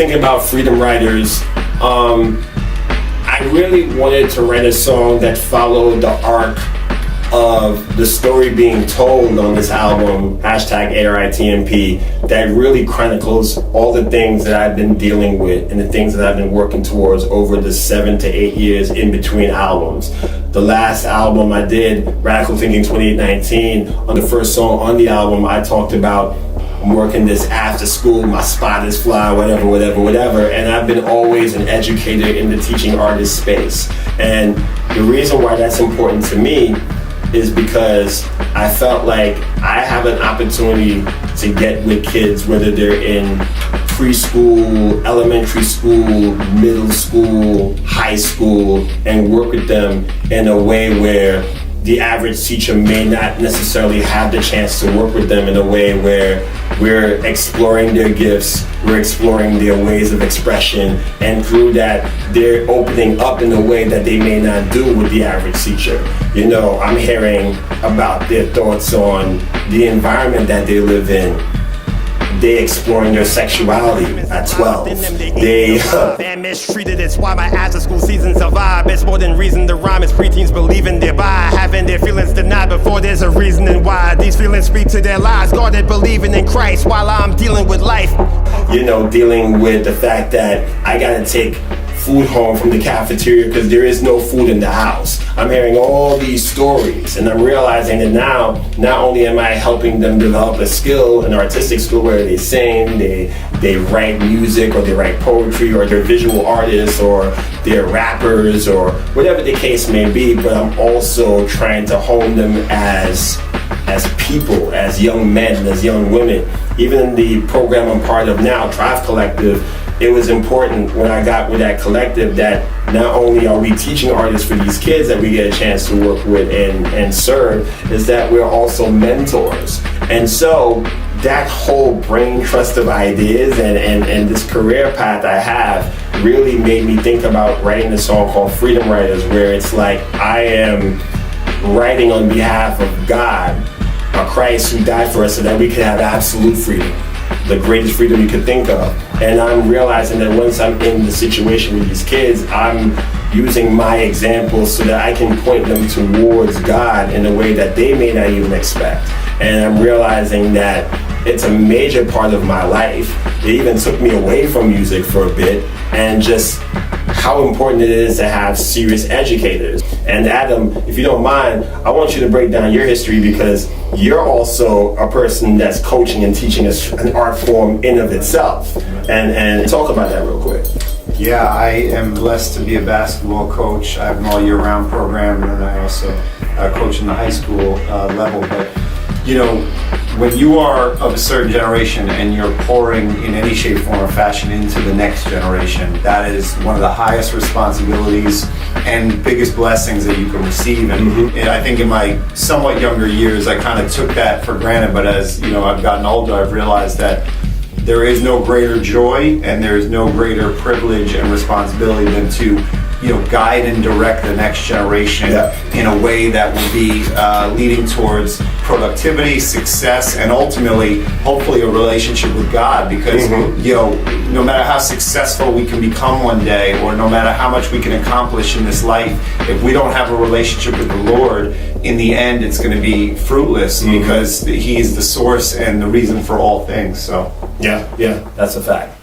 thinking about Freedom Writers, I really wanted to write a song that followed the arc of the story being told on this album, #ARITMP, that really chronicles all the things that I've been dealing with and the things that I've been working towards over the 7 to 8 years in between albums. The last album I did, Radical Thinking 2819, on the first song on the album, I talked about I'm working this after school, my spot is fly, whatever. And I've been always an educator in the teaching artist space. And the reason why that's important to me is because I felt like I have an opportunity to get with kids, whether they're in preschool, elementary school, middle school, high school, and work with them in a way where the average teacher may not necessarily have the chance to work with them, in a way where we're exploring their gifts, we're exploring their ways of expression, and through that, they're opening up in a way that they may not do with the average teacher. You know, I'm hearing about their thoughts on the environment that they live in. They exploring their sexuality at 12. They mistreated. It's why my after school season survive. It's more than reason to rhyme. It's preteens believing they're by, having their feelings denied before there's a reasoning why. These feelings speak to their lives, guarded believing in Christ while I'm dealing with life. You know, dealing with the fact that I gotta take food home from the cafeteria because there is no food in the house. I'm hearing all these stories, and I'm realizing that now, not only am I helping them develop a skill, an artistic skill where they sing, they write music, or they write poetry, or they're visual artists, or they're rappers, or whatever the case may be, but I'm also trying to hone them as people, as young men, as young women. Even in the program I'm part of now, Drive Collective, it was important when I got with that collective that not only are we teaching artists for these kids that we get a chance to work with and serve, is that we're also mentors. And so that whole brain trust of ideas and this career path I have really made me think about writing a song called Freedom Writers, where it's like I am writing on behalf of God, a Christ who died for us so that we could have absolute freedom, the greatest freedom you could think of. And I'm realizing that once I'm in the situation with these kids, I'm using my examples so that I can point them towards God in a way that they may not even expect. And I'm realizing that it's a major part of my life. It even took me away from music for a bit, and just how important it is to have serious educators. And Adam, if you don't mind, I want you to break down your history, because you're also a person that's coaching and teaching an art form in of itself. And talk about that real quick. Yeah, I am blessed to be a basketball coach. I have an all-year-round program, and I also coach in the high school level. But you know, when you are of a certain generation and you're pouring in any shape, form, or fashion into the next generation, that is one of the highest responsibilities and biggest blessings that you can receive. And I think in my somewhat younger years, I kind of took that for granted. But as you know, I've gotten older, I've realized that there is no greater joy and there is no greater privilege and responsibility than to, you know, guide and direct the next generation in a way that will be leading towards productivity, success, and ultimately, hopefully, a relationship with God. Because you know, no matter how successful we can become one day, or no matter how much we can accomplish in this life, if we don't have a relationship with the Lord, in the end, it's going to be fruitless, because He is the source and the reason for all things. So yeah, that's a fact.